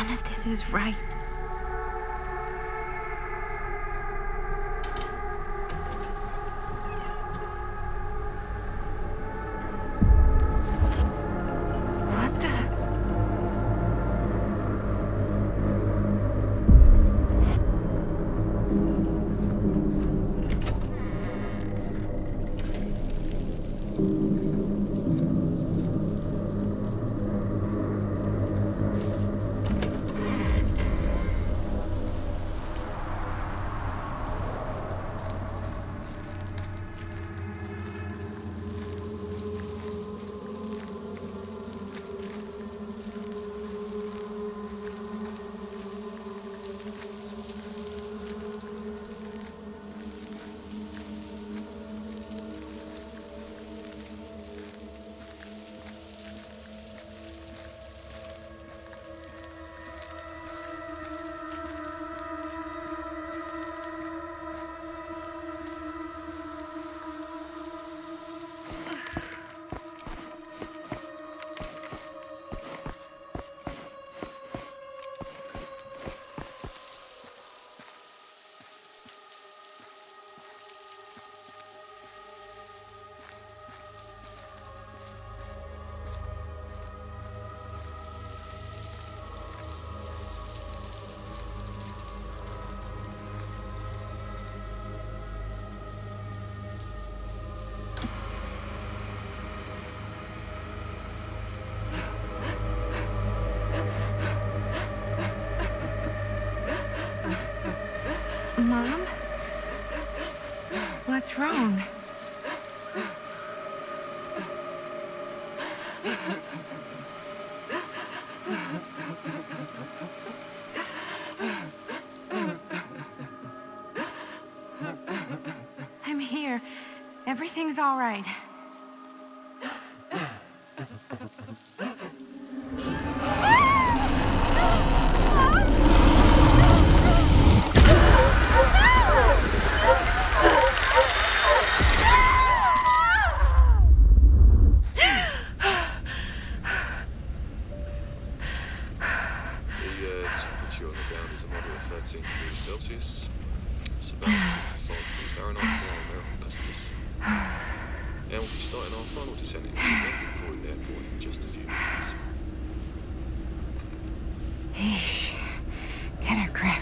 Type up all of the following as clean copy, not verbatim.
None of this is right. What the? Mom? What's wrong? I'm here. Everything's all right. Get a grip.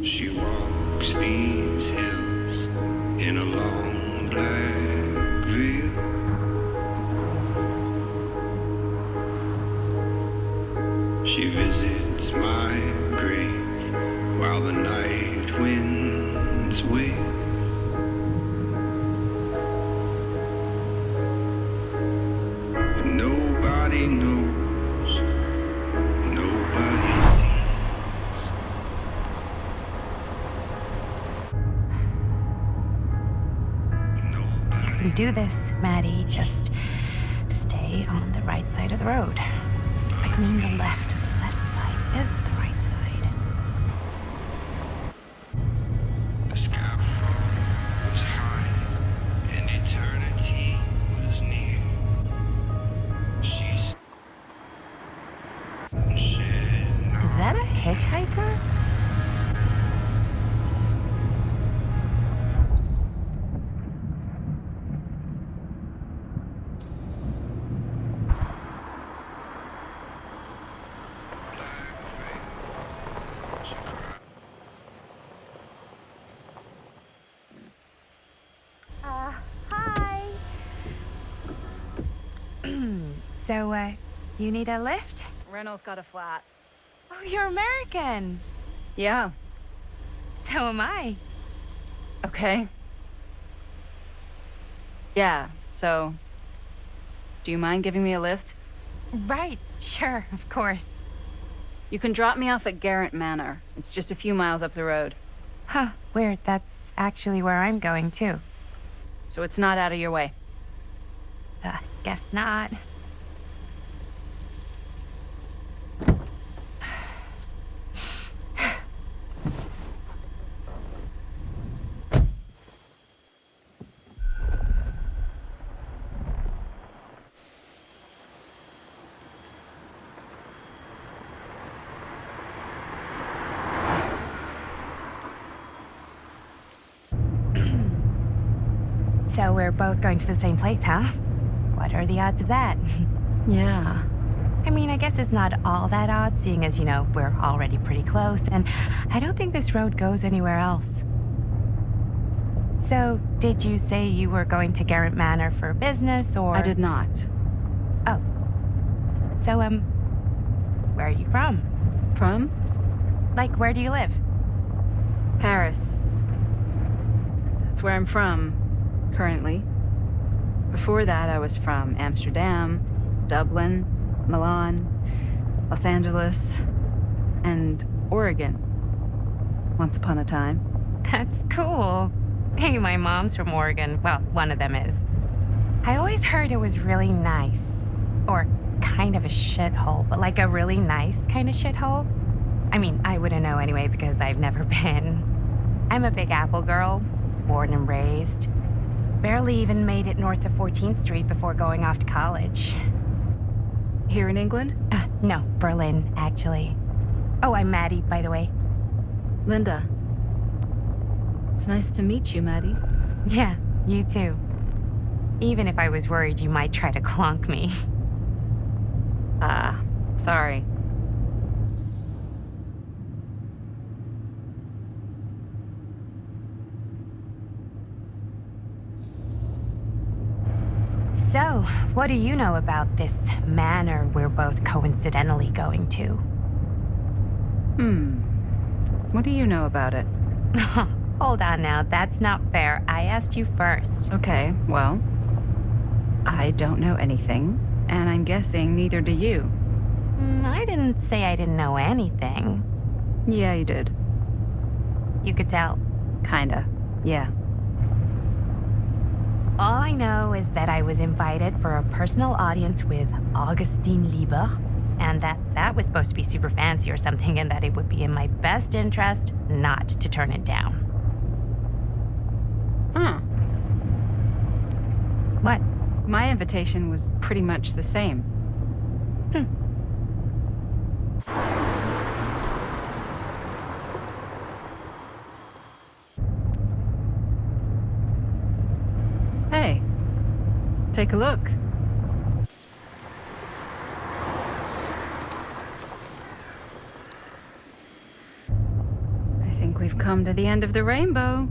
She walks these hills in a long black veil. She visits my grave while the night winds wail. And nobody knows, nobody sees. You can do this, Maddie. Just stay on the right side of the road. I mean the left. The left side is the right side. The scaffold was high and eternity was near. She shed Is that a hitchhiker? Hi. So, you need a lift? Reynolds got a flat. Oh, you're American. Yeah. So am I. Okay. Yeah, so... Do you mind giving me a lift? Right, sure, of course. You can drop me off at Garrett Manor. It's just a few miles up the road. Huh, weird. That's actually where I'm going, too. So it's not out of your way. Guess not. So we're both going to the same place, huh? What are the odds of that? Yeah. I mean, I guess it's not all that odd, seeing as, we're already pretty close, and I don't think this road goes anywhere else. So, did you say you were going to Garrett Manor for business, or...? I did not. Oh. So, where are you from? From? Like, where do you live? Paris. That's where I'm from, currently. Before that, I was from Amsterdam, Dublin, Milan, Los Angeles, and Oregon. Once upon a time. That's cool. Hey, my mom's from Oregon. Well, one of them is. I always heard it was really nice. Or kind of a shithole, but like a really nice kind of shithole. I mean, I wouldn't know anyway because I've never been. I'm a Big Apple girl, born and raised. Barely even made it north of 14th Street before going off to college. Here in England? No, Berlin, actually. Oh, I'm Maddie, by the way. Linda. It's nice to meet you, Maddie. Yeah, you too. Even if I was worried you might try to clonk me. Sorry. So, what do you know about this manor we're both coincidentally going to? What do you know about it? Hold on now, that's not fair. I asked you first. Okay, well, I don't know anything, and I'm guessing neither do you. I didn't say I didn't know anything. Yeah, you did. You could tell. Kinda. Yeah. All I know is that I was invited for a personal audience with Augustine Lieber, and that was supposed to be super fancy or something, and that it would be in my best interest not to turn it down. Huh. What? My invitation was pretty much the same. Hey, take a look. I think we've come to the end of the rainbow.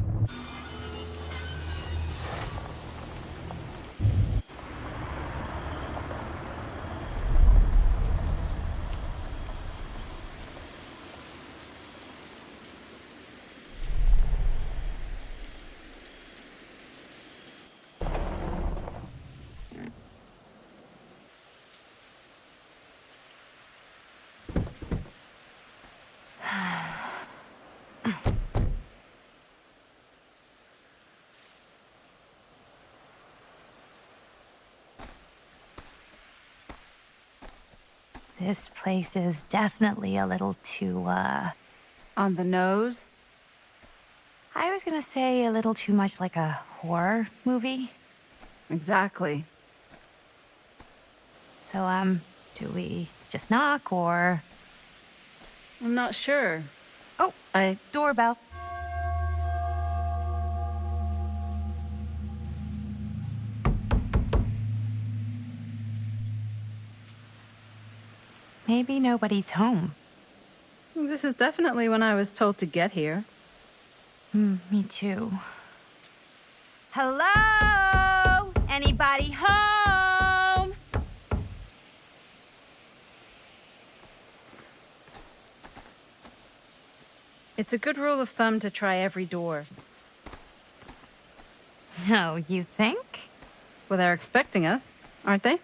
This place is definitely a little too, On the nose? I was gonna say a little too much like a horror movie. Exactly. So, do we just knock, or...? I'm not sure. Oh, doorbell. Maybe nobody's home. This is definitely when I was told to get here. Me too. Hello? Anybody home? It's a good rule of thumb to try every door. No, you think? Well, they're expecting us, aren't they?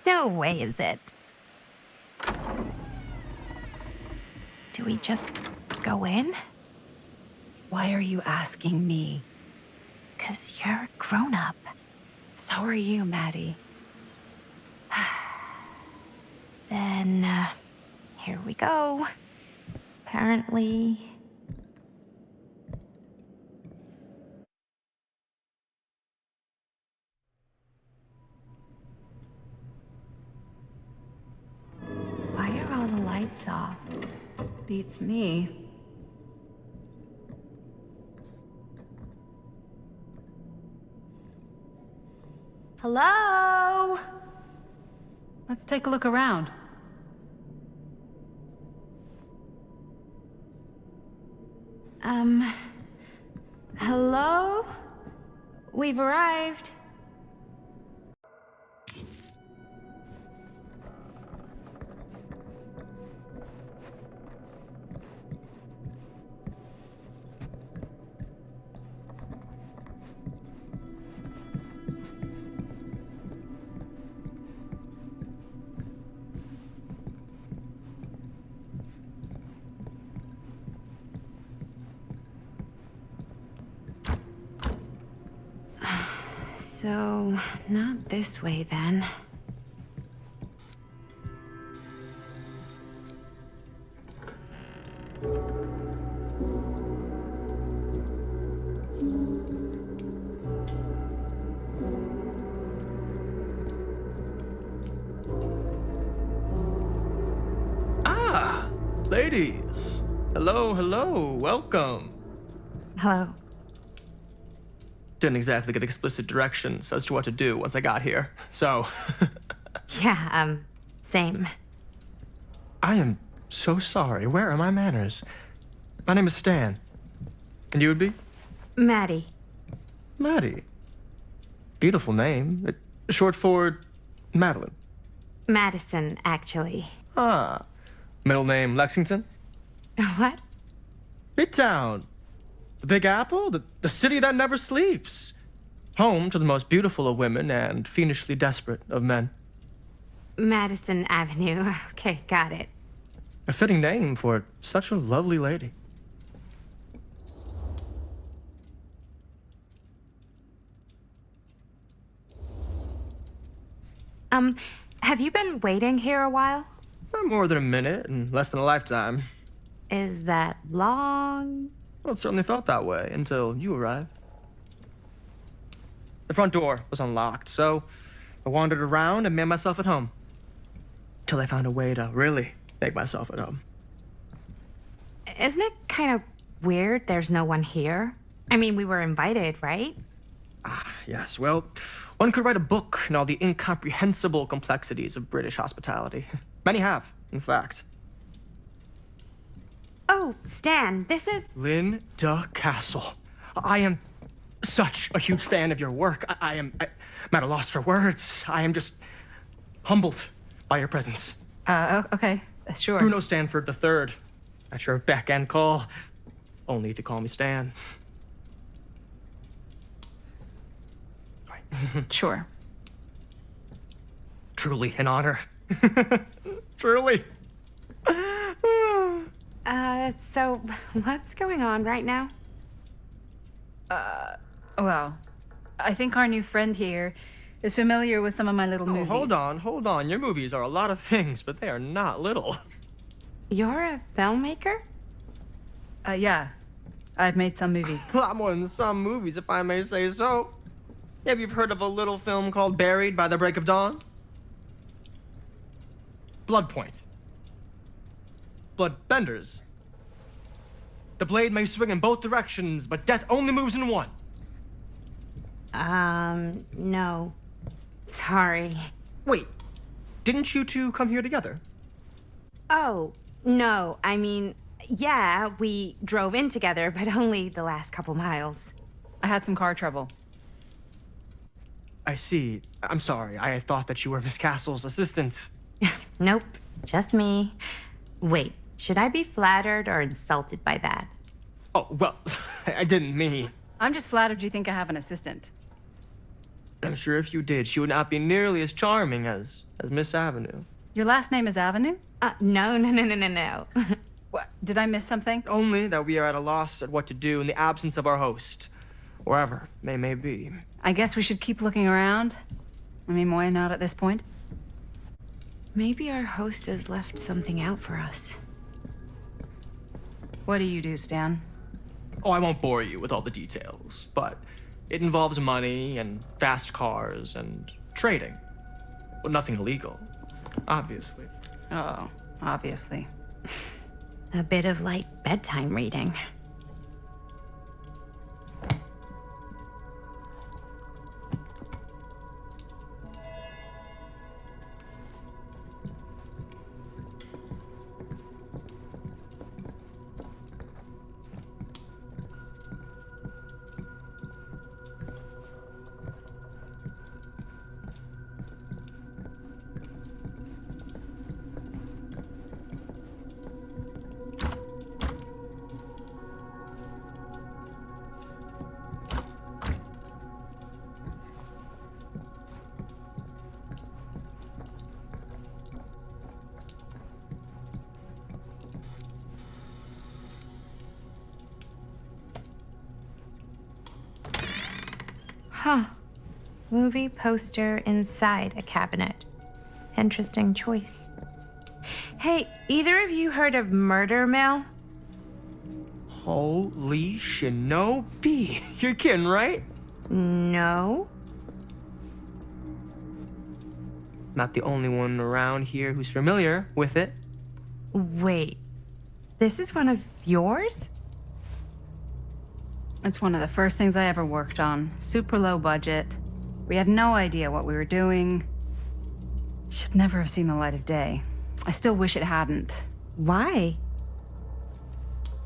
No way is it. Do we just go in? Why are you asking me? 'Cause you're a grown-up. So are you, Maddie. Then, here we go. Apparently... Why are all the lights off? Beats me. Hello? Let's take a look around. Hello? We've arrived. So, not this way then. Ah, ladies. Hello, hello, welcome. Hello. Didn't exactly get explicit directions as to what to do once I got here, so. Yeah, same. I am so sorry. Where are my manners? My name is Stan. And you would be? Maddie. Maddie. Beautiful name. Short for Madeline. Madison, actually. Ah. Middle name Lexington? What? Midtown. The Big Apple? The city that never sleeps. Home to the most beautiful of women and fiendishly desperate of men. Madison Avenue. Okay, got it. A fitting name for such a lovely lady. Have you been waiting here a while? Not more than a minute and less than a lifetime. Is that long? Well, it certainly felt that way until you arrived. The front door was unlocked, so I wandered around and made myself at home. Till I found a way to really make myself at home. Isn't it kind of weird there's no one here? I mean, we were invited, right? Ah, yes, well, one could write a book on all the incomprehensible complexities of British hospitality. Many have, in fact. Oh, Stan, this is... Linda Castle. I am such a huge fan of your work. I'm at a loss for words. I am just humbled by your presence. Okay, sure. Bruno Stanford III, at your beck and call. Only if you call me Stan. Sure. Truly an honor. Truly. So what's going on right now? Well, I think our new friend here is familiar with some of my little movies. Hold on. Your movies are a lot of things, but they are not little. You're a filmmaker? Yeah. I've made some movies. A lot more than some movies, if I may say so. Maybe you've heard of a little film called Buried by the Break of Dawn? Blood Point. Bloodbenders. The blade may swing in both directions, but death only moves in one. No. Sorry. Wait, didn't you two come here together? Oh, no. I mean, yeah, we drove in together, but only the last couple miles. I had some car trouble. I see. I'm sorry. I thought that you were Miss Castle's assistant. Nope, just me. Wait, should I be flattered or insulted by that? Oh, well, I didn't mean. I'm just flattered you think I have an assistant. I'm sure if you did, she would not be nearly as charming as Miss Avenue. Your last name is Avenue? No. What? Did I miss something? Only that we are at a loss at what to do in the absence of our host, wherever they may be. I guess we should keep looking around. I mean, why not at this point? Maybe our host has left something out for us. What do you do, Stan? Oh, I won't bore you with all the details, but it involves money and fast cars and trading. Well, nothing illegal, obviously. Oh, obviously. A bit of light bedtime reading. Huh. Movie poster inside a cabinet. Interesting choice. Hey, either of you heard of Murder Mill? Holy shinobi. You're kidding, right? No. Not the only one around here who's familiar with it. Wait. This is one of yours? It's one of the first things I ever worked on. Super low budget. We had no idea what we were doing. Should never have seen the light of day. I still wish it hadn't. Why?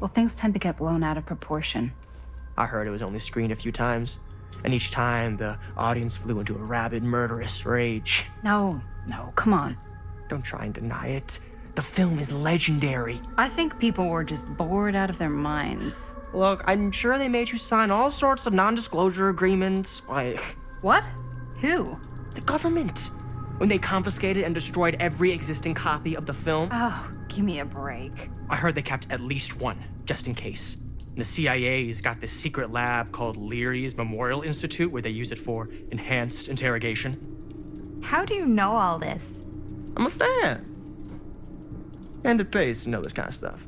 Well, things tend to get blown out of proportion. I heard it was only screened a few times, and each time the audience flew into a rabid, murderous rage. No, come on. Don't try and deny it. The film is legendary. I think people were just bored out of their minds. Look, I'm sure they made you sign all sorts of non-disclosure agreements, like What? Who? the government, when they confiscated and destroyed every existing copy of the film. Oh, give me a break. I heard they kept at least one, just in case. And the CIA's got this secret lab called Leary's Memorial Institute where they use it for enhanced interrogation. How do you know all this? I'm a fan. And it pays to know this kind of stuff.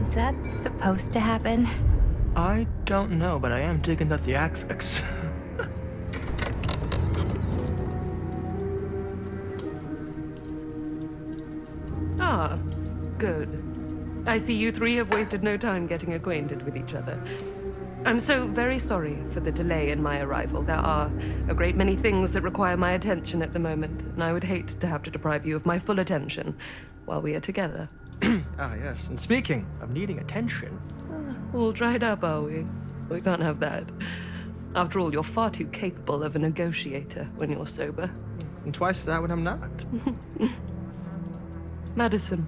Is that supposed to happen? I don't know, but I am digging the theatrics. Ah, good. I see you three have wasted no time getting acquainted with each other. I'm so very sorry for the delay in my arrival. There are a great many things that require my attention at the moment, and I would hate to have to deprive you of my full attention while we are together. Ah, yes. And speaking of needing attention, All dried up, are we? We can't have that. After all, you're far too capable of a negotiator when you're sober. and twice that when I'm not. Madison,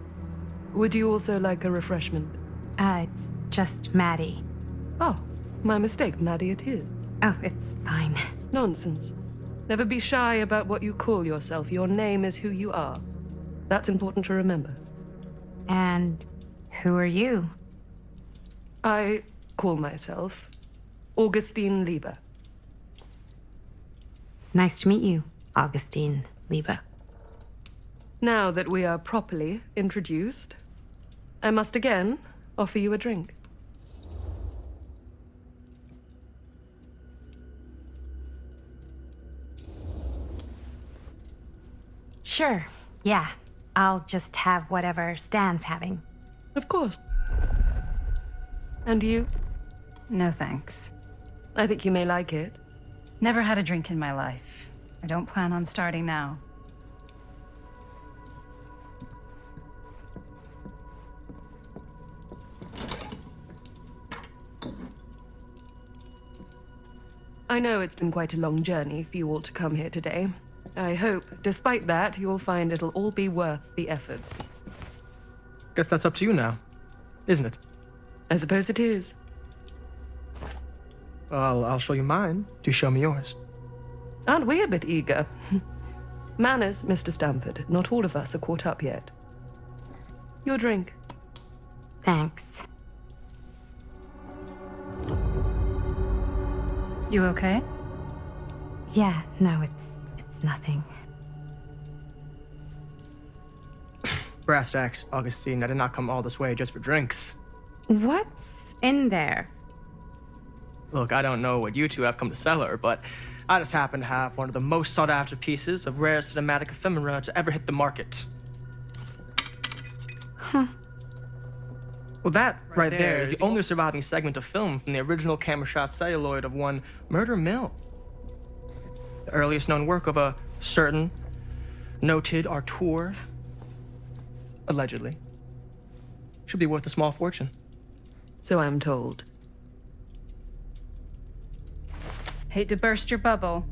would you also like a refreshment? It's just Maddie. Oh, my mistake, Maddie it is. Oh, it's fine. Nonsense. Never be shy about what you call yourself. Your name is who you are. That's important to remember. And who are you? I call myself Augustine Lieber. Nice to meet you, Augustine Lieber. Now that we are properly introduced, I must again offer you a drink. Sure, yeah. I'll just have whatever Stan's having. Of course. And you? No thanks. I think you may like it. Never had a drink in my life. I don't plan on starting now. I know it's been quite a long journey for you all to come here today. I hope, despite that, you'll find it'll all be worth the effort. Guess that's up to you now, isn't it? I suppose it is. Well, I'll show you mine. Do show me yours. Aren't we a bit eager? Manners, Mr. Stamford. Not all of us are caught up yet. Your drink. Thanks. You okay? Yeah, no, it's nothing. Brass tacks, Augustine. I did not come all this way just for drinks. What's in there? Look, I don't know what you two have come to cellar, but I just happen to have one of the most sought-after pieces of rare cinematic ephemera to ever hit the market. Huh. Well, that right there is the only surviving segment of film from the original camera shot celluloid of one Murder Mill. The earliest known work of a certain noted auteur, allegedly. Should be worth a small fortune. So I'm told. Hate to burst your bubble.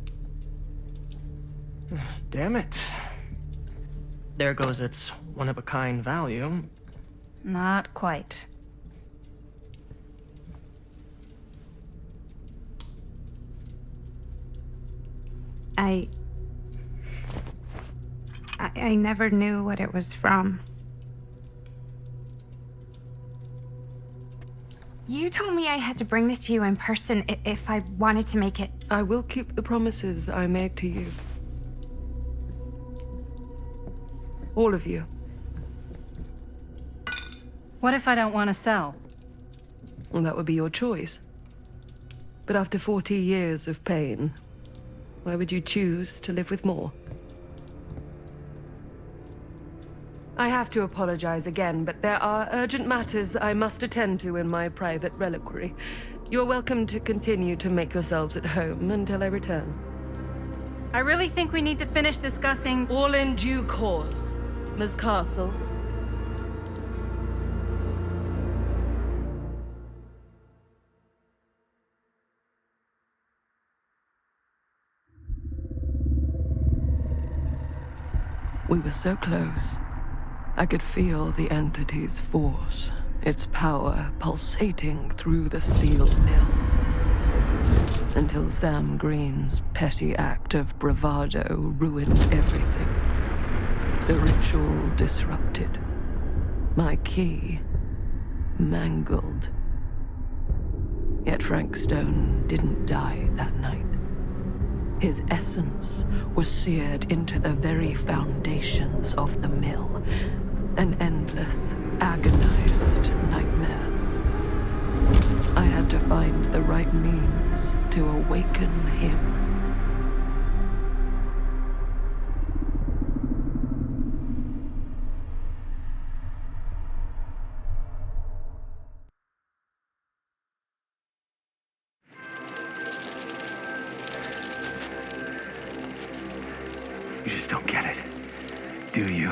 Damn it. There goes its one-of-a-kind value. Not quite. I never knew what it was from. You told me I had to bring this to you in person if I wanted to make it. I will keep the promises I made to you. All of you. What if I don't want to sell? Well, that would be your choice. But after 40 years of pain, why would you choose to live with more? I have to apologize again, but there are urgent matters I must attend to in my private reliquary. You're welcome to continue to make yourselves at home until I return. I really think we need to finish discussing. All in due course, Ms. Castle. We were so close. I could feel the entity's force, its power pulsating through the steel mill. Until Sam Green's petty act of bravado ruined everything. The ritual disrupted. My key mangled. Yet Frank Stone didn't die that night. His essence was seared into the very foundations of the mill. An endless, agonized nightmare. I had to find the right means to awaken him. You just don't get it, do you?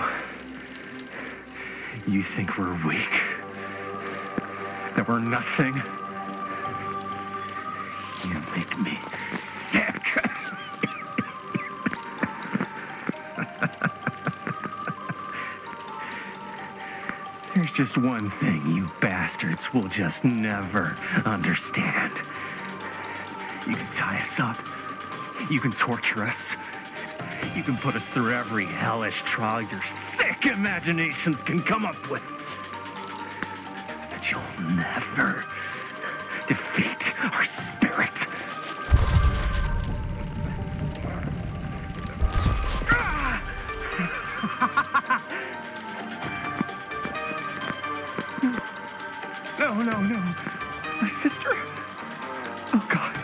You think we're weak? That we're nothing? You make me sick. There's just one thing you bastards will just never understand. You can tie us up. You can torture us. You can put us through every hellish trial your sick imaginations can come up with. But you'll never defeat our spirit. No. My sister? Oh, God.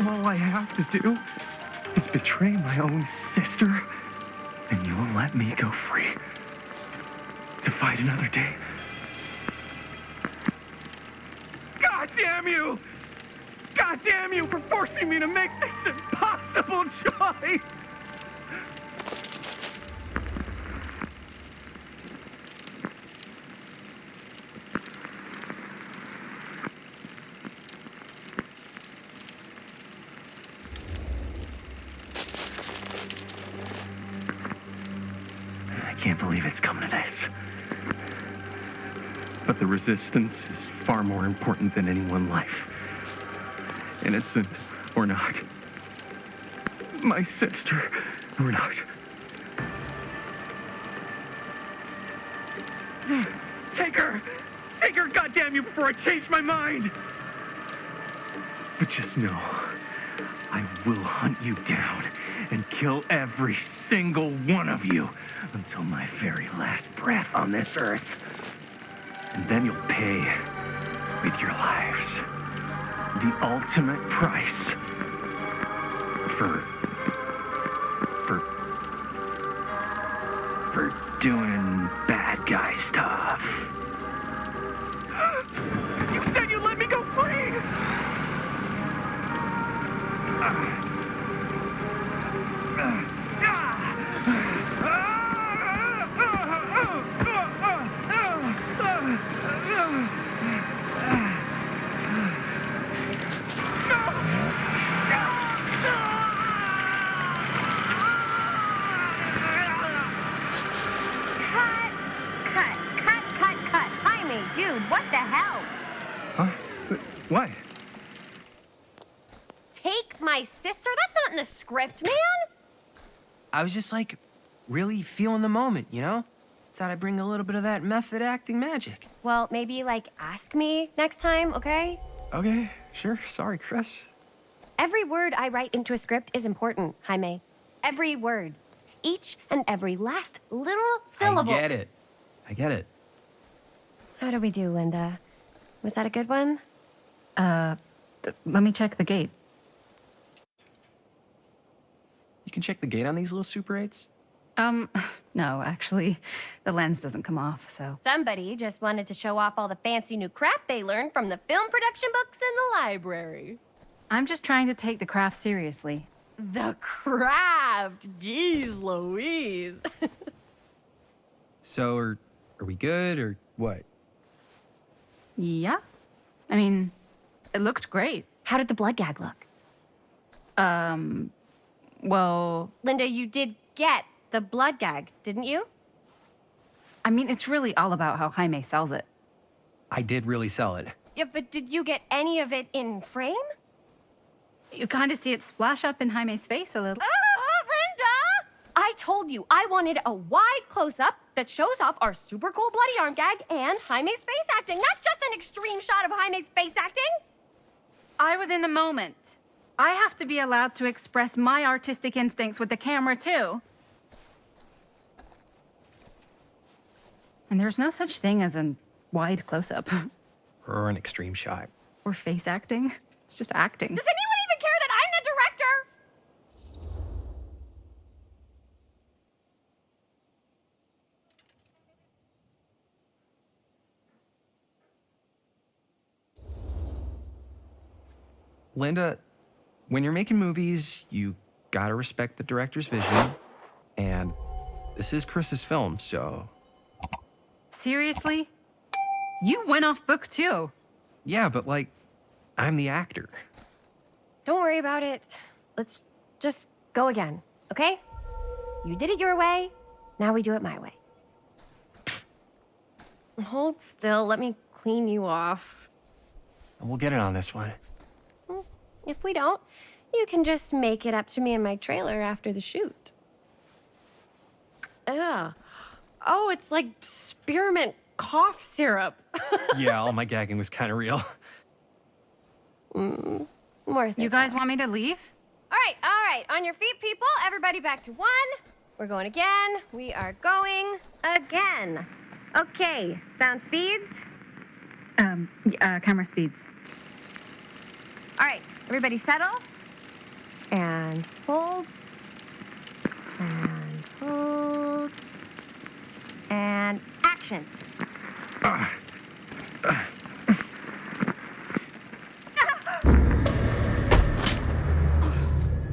All I have to do is betray my own sister, and you will let me go free to fight another day. God damn you! God damn you for forcing me to make this impossible choice! I can't believe it's come to this. But the resistance is far more important than any one life. Innocent or not. My sister or not. Take her! Take her, goddamn you, before I change my mind! But just know, I will hunt you down and kill every single one of you until my very last breath on this earth. And then you'll pay with your lives. The ultimate price for doing bad guy stuff. You said you'd let me go free! Cut. Jaime, dude, what the hell? Huh? What? Take my my sister? That's not in the script, man. I was just like, really feeling the moment, you know? Thought I'd bring a little bit of that method acting magic. Well, maybe, like, ask me next time, okay? Okay, sure. Sorry, Chris. Every word I write into a script is important, Jaime. Every word. Each and every last little syllable. I get it. I get it. How do we do, Linda? Was that a good one? Let me check the gate. You can check the gate on these little Super 8s? No, actually, the lens doesn't come off, so. Somebody just wanted to show off all the fancy new crap they learned from the film production books in the library. I'm just trying to take the craft seriously. The craft! Jeez Louise. So, are we good, or what? Yeah. I mean, it looked great. How did the blood gag look? Well, Linda, you did get the blood gag, didn't you? I mean, it's really all about how Jaime sells it. I did really sell it. Yeah, but did you get any of it in frame? You kind of see it splash up in Jaime's face a little. Linda! I told you I wanted a wide close-up that shows off our super cool bloody arm gag and Jaime's face acting, not just an extreme shot of Jaime's face acting. I was in the moment. I have to be allowed to express my artistic instincts with the camera, too. And there's no such thing as a wide close-up. Or an extreme shot. Or face acting. It's just acting. Does anyone even care that I'm the director? Linda, when you're making movies, you gotta respect the director's vision. And this is Chris's film, so... Seriously? You went off book, too. Yeah, but like, I'm the actor. Don't worry about it. Let's just go again, okay? You did it your way, now we do it my way. Hold still, let me clean you off. We'll get it on this one. If we don't, you can just make it up to me in my trailer after the shoot. Yeah. Oh, it's like spearmint cough syrup. Yeah, all my gagging was kind of real. Worth it. You guys want me to leave? All right. On your feet, people. Everybody back to one. We're going again. We are going again. Okay, sound speeds. Camera speeds. All right, everybody settle. And hold. And hold. And action.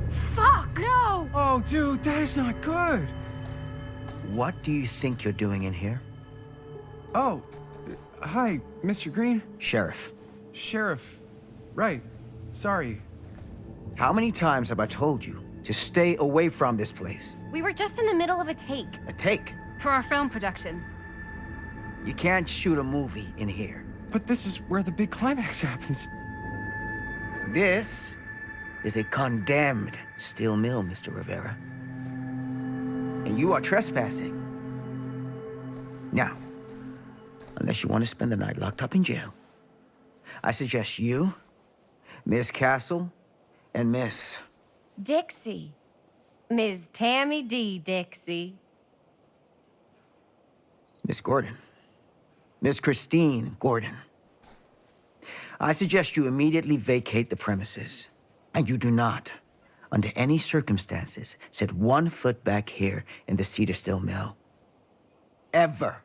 Fuck! No! Oh, dude, that is not good. What do you think you're doing in here? Oh, hi, Mr. Green. Sheriff, Sheriff. Right. Sorry. how many times have I told you to stay away from this place? We were just in the middle of a take. A take. For our film production. You can't shoot a movie in here. But this is where the big climax happens. This is a condemned steel mill, Mr. Rivera. And you are trespassing. Now, unless you want to spend the night locked up in jail, I suggest you, Miss Castle, and Miss... Dixie. Ms. Tammy D. Dixie. Miss Gordon. Miss Christine Gordon. I suggest you immediately vacate the premises. And you do not, under any circumstances, set 1 foot back here in the Cedar Steel Mill. Ever.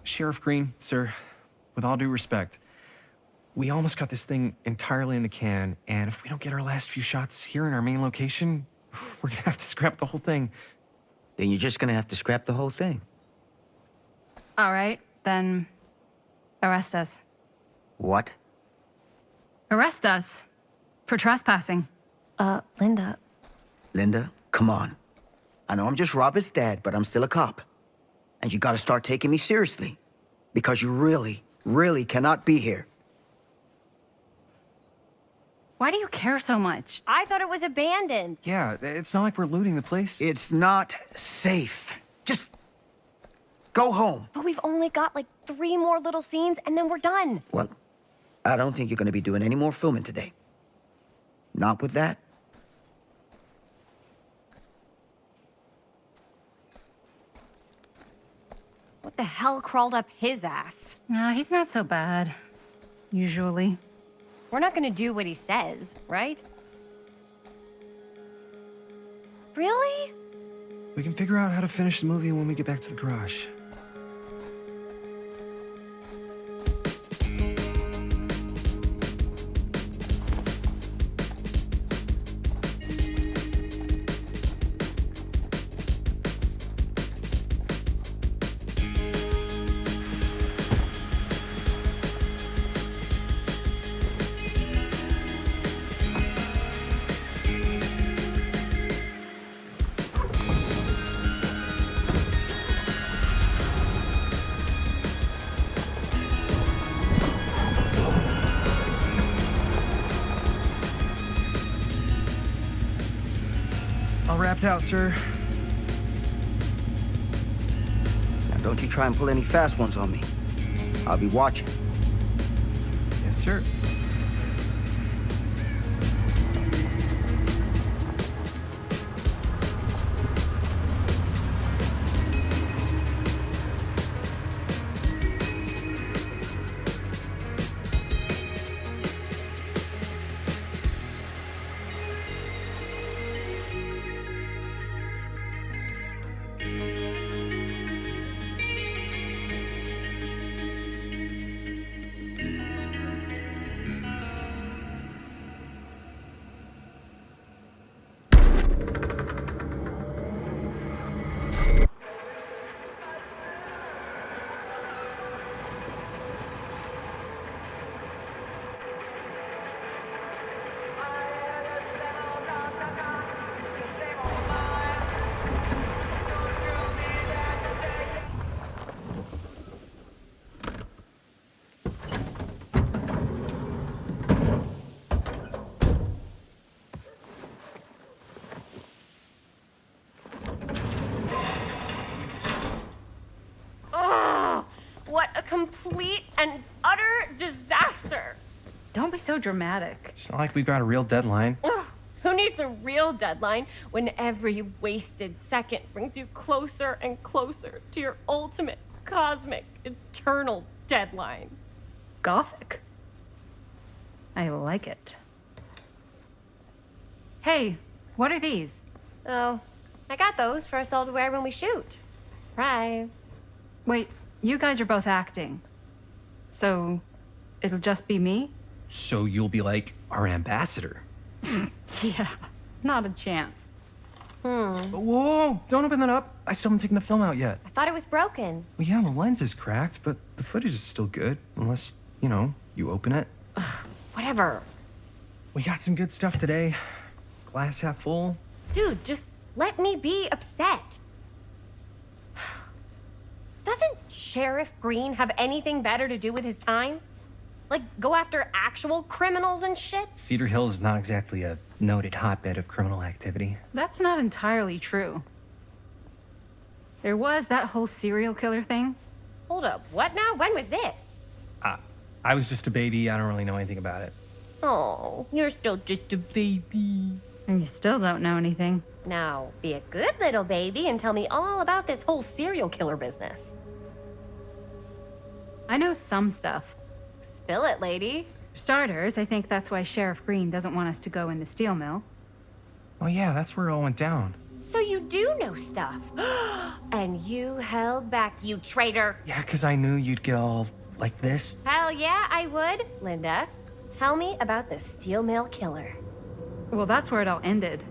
Sheriff Green, sir, with all due respect, we almost got this thing entirely in the can, and if we don't get our last few shots here in our main location, we're gonna have to scrap the whole thing. Then you're just gonna have to scrap the whole thing. All right, then arrest us. What? Arrest us for trespassing. Linda. Linda, come on. I know I'm just Robert's dad, but I'm still a cop. And you gotta start taking me seriously. Because you really, really cannot be here. Why do you care so much? I thought it was abandoned. Yeah, it's not like we're looting the place. It's not safe. Just go home. But we've only got like 3 more little scenes and then we're done. Well, I don't think you're gonna be doing any more filming today. Not with that. What the hell crawled up his ass? No, he's not so bad. Usually. We're not gonna do what he says, right? Really? We can figure out how to finish the movie when we get back to the garage. All wrapped out, sir. Now don't you try and pull any fast ones on me. I'll be watching. Yes, sir. What a complete and utter disaster. Don't be so dramatic. It's not like we've got a real deadline. Ugh, who needs a real deadline when every wasted second brings you closer and closer to your ultimate, cosmic, eternal deadline? Gothic. I like it. Hey, what are these? Oh, I got those for us all to wear when we shoot. Surprise. Wait, you guys are both acting. So, it'll just be me? So you'll be like our ambassador. Yeah, not a chance. Whoa, don't open that up. I still haven't taken the film out yet. I thought it was broken. Well, yeah, the lens is cracked, but the footage is still good. Unless, you open it. Whatever. We got some good stuff today. Glass half full. Dude, just let me be upset. Doesn't Sheriff Green have anything better to do with his time? Like, go after actual criminals and shit? Cedar Hills is not exactly a noted hotbed of criminal activity. That's not entirely true. There was that whole serial killer thing. Hold up, what now? When was this? I was just a baby. I don't really know anything about it. Oh, you're still just a baby. And you still don't know anything. Now, be a good little baby and tell me all about this whole serial killer business. I know some stuff. Spill it, lady. For starters, I think that's why Sheriff Green doesn't want us to go in the steel mill. Oh yeah, that's where it all went down. So you do know stuff. And you held back, you traitor. Yeah, because I knew you'd get all like this. Hell yeah, I would. Linda, tell me about the steel mill killer. Well, that's where it all ended.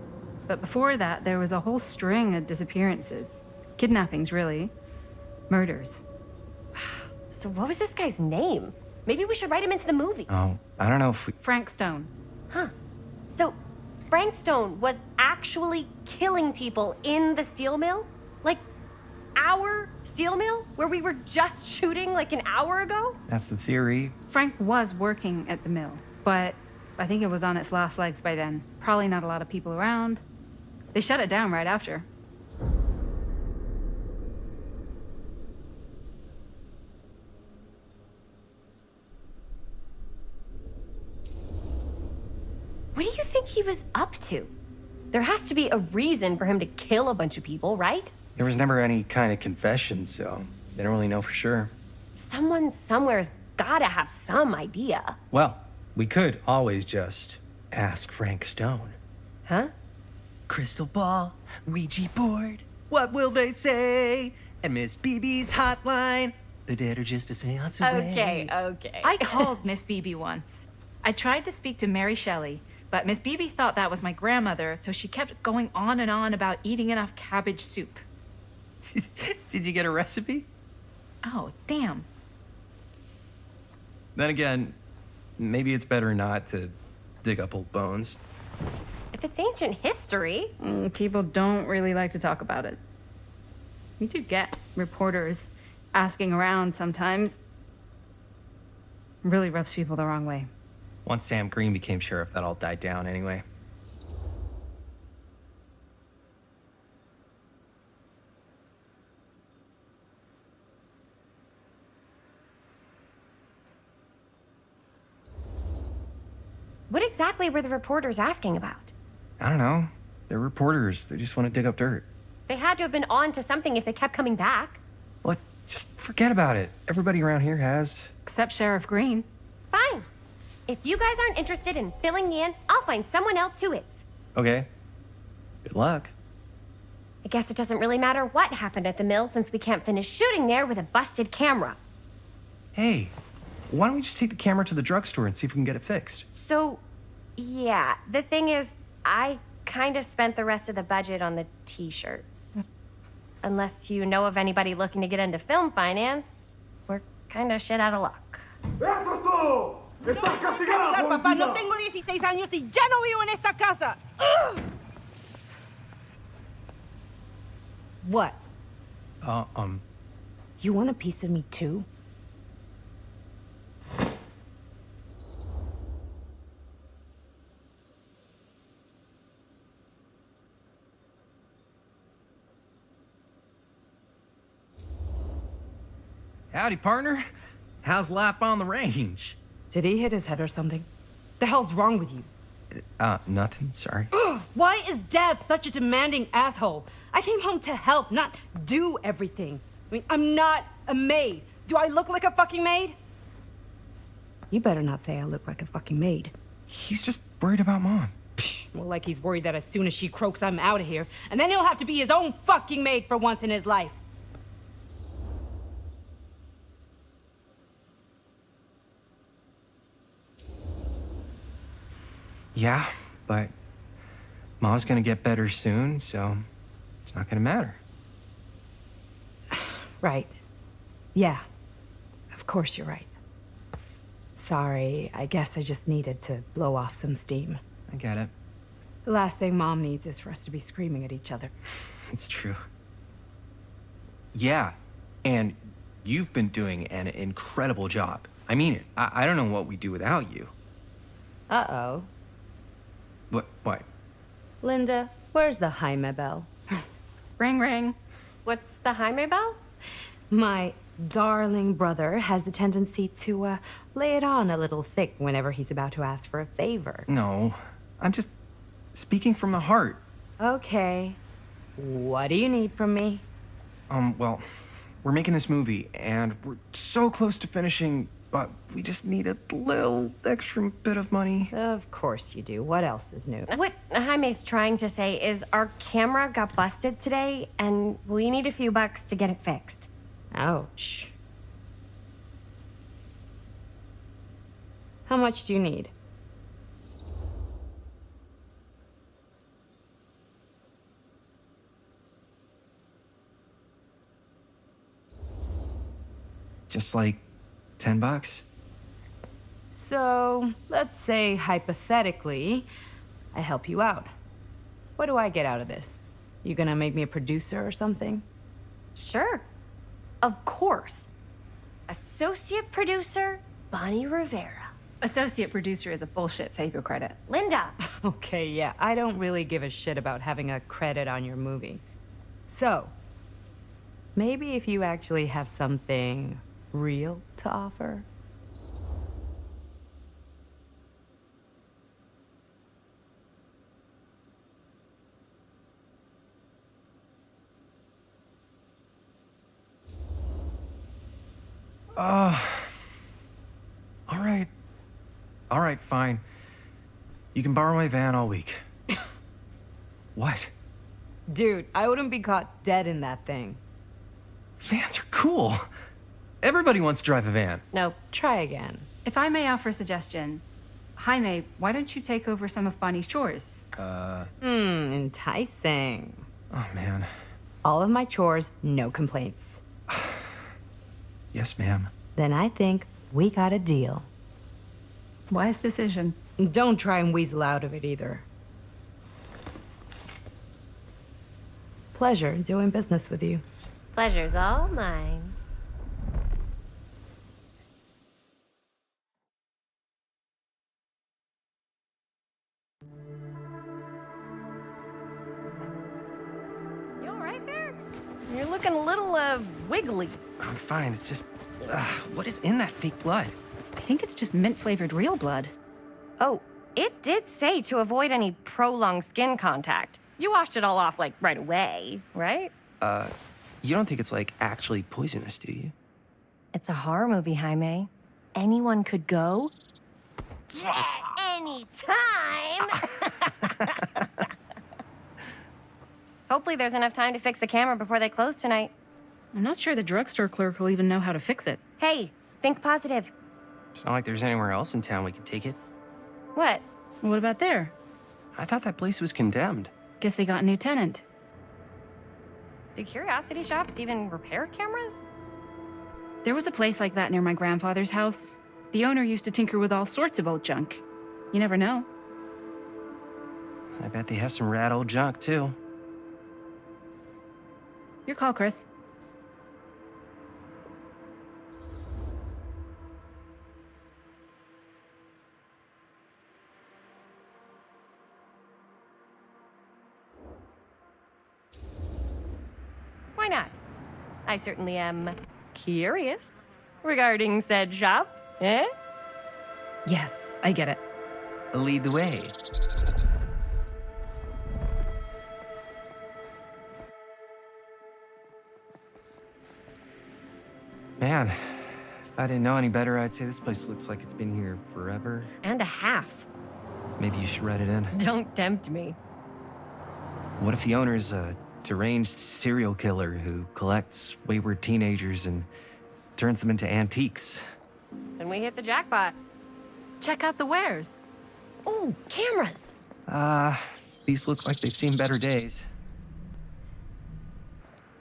But before that, there was a whole string of disappearances. Kidnappings, really. Murders. So what was this guy's name? Maybe we should write him into the movie. Oh, I don't know if we... Frank Stone. Huh. So Frank Stone was actually killing people in the steel mill? Like, our steel mill? Where we were just shooting like an hour ago? That's the theory. Frank was working at the mill, but I think it was on its last legs by then. Probably not a lot of people around. They shut it down right after. What do you think he was up to? There has to be a reason for him to kill a bunch of people, right? There was never any kind of confession, so they don't really know for sure. Someone somewhere's gotta have some idea. Well, we could always just ask Frank Stone. Huh? Crystal ball, Ouija board, what will they say? And Miss BB's hotline, the dead are just a seance away. Okay. I called Miss Beebe once. I tried to speak to Mary Shelley, but Miss Beebe thought that was my grandmother, so she kept going on and on about eating enough cabbage soup. Did you get a recipe? Oh, damn. Then again, maybe it's better not to dig up old bones. If it's ancient history. People don't really like to talk about it. We do get reporters asking around sometimes. Really rubs people the wrong way. Once Sam Green became sheriff, that all died down anyway. What exactly were the reporters asking about? I don't know. They're reporters. They just want to dig up dirt. They had to have been on to something if they kept coming back. What? Just forget about it. Everybody around here has. Except Sheriff Green. Fine. If you guys aren't interested in filling me in, I'll find someone else who is. Okay. Good luck. I guess it doesn't really matter what happened at the mill since we can't finish shooting there with a busted camera. Hey, why don't we just take the camera to the drugstore and see if we can get it fixed? So, yeah, the thing is, I kind of spent the rest of the budget on the t-shirts. Unless you know of anybody looking to get into film finance, we're kind of shit out of luck. Castigar, papá. No tengo 16 años y ya no vivo en esta casa. What? You want a piece of me too? Howdy, partner. How's life on the range? Did he hit his head or something? The hell's wrong with you? Nothing. Sorry. Ugh, why is Dad such a demanding asshole? I came home to help, not do everything. I mean, I'm not a maid. Do I look like a fucking maid? You better not say I look like a fucking maid. He's just worried about Mom. More like he's worried that as soon as she croaks, I'm out of here. And then he'll have to be his own fucking maid for once in his life. Yeah, but Mom's gonna get better soon, so it's not gonna matter. Right. Yeah. Of course you're right. Sorry, I guess I just needed to blow off some steam. I get it. The last thing Mom needs is for us to be screaming at each other. It's true. Yeah, and you've been doing an incredible job. I mean it. I don't know what we'd do without you. Uh-oh. What? Linda, where's the Jaime bell? Ring, ring. What's the Jaime bell? My darling brother has the tendency to, lay it on a little thick whenever he's about to ask for a favor. No, I'm just speaking from the heart. Okay. What do you need from me? Well, we're making this movie, and we're so close to finishing, but we just need a little extra bit of money. Of course you do. What else is new? What Jaime's trying to say is our camera got busted today, and we need a few bucks to get it fixed. Ouch. How much do you need? Just like $10. So, let's say hypothetically, I help you out. What do I get out of this? You gonna make me a producer or something? Sure. Of course. Associate producer, Bonnie Rivera. Associate producer is a bullshit favor credit. Linda. Okay, yeah, I don't really give a shit about having a credit on your movie. So, maybe if you actually have something real to offer? All right. All right, fine. You can borrow my van all week. What? Dude, I wouldn't be caught dead in that thing. Vans are cool. Everybody wants to drive a van. No, try again. If I may offer a suggestion, Jaime, why don't you take over some of Bonnie's chores? Enticing. Oh, man. All of my chores, no complaints. Yes, ma'am. Then I think we got a deal. Wise decision. Don't try and weasel out of it either. Pleasure doing business with you. Pleasure's all mine. You all right there? You're looking a little, wiggly. I'm fine. It's just, what is in that fake blood? I think it's just mint-flavored real blood. Oh, it did say to avoid any prolonged skin contact. You washed it all off, like, right away, right? You don't think it's, like, actually poisonous, do you? It's a horror movie, Jaime. Anyone could go. Yeah, anytime! Hopefully there's enough time to fix the camera before they close tonight. I'm not sure the drugstore clerk will even know how to fix it. Hey, think positive. It's not like there's anywhere else in town we could take it. What? What about there? I thought that place was condemned. Guess they got a new tenant. Do curiosity shops even repair cameras? There was a place like that near my grandfather's house. The owner used to tinker with all sorts of old junk. You never know. I bet they have some rad old junk, too. Your call, Chris. Why not? I certainly am curious regarding said shop, eh? Yes, I get it. Lead the way. Man, if I didn't know any better, I'd say this place looks like it's been here forever. And a half. Maybe you should write it in. Don't tempt me. What if the owner's a deranged serial killer who collects wayward teenagers and turns them into antiques? Then we hit the jackpot. Check out the wares. Ooh, cameras. These look like they've seen better days.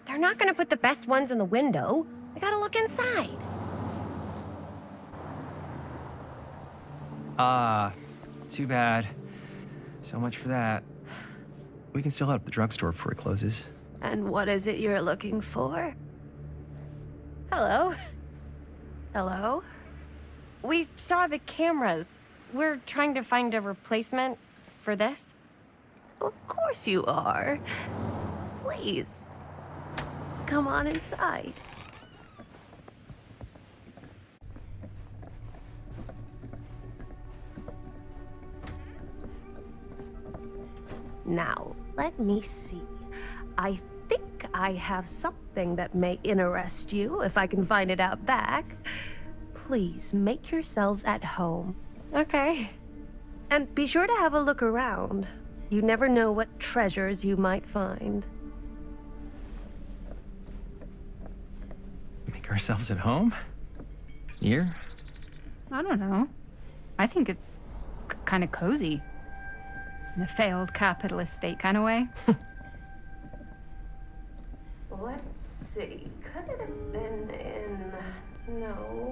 They're not gonna put the best ones in the window. We gotta look inside. Too bad. So much for that. We can still hit up the drugstore before it closes. And what is it you're looking for? Hello? Hello? We saw the cameras. We're trying to find a replacement for this. Of course you are. Please. Come on inside. Now, let me see. I think I have something that may interest you, if I can find it out back. Please make yourselves at home. Okay. And be sure to have a look around. You never know what treasures you might find. Make ourselves at home? Here? I don't know. I think it's kind of cozy. In a failed capitalist state kind of way. Let's see. Could it have been in... No.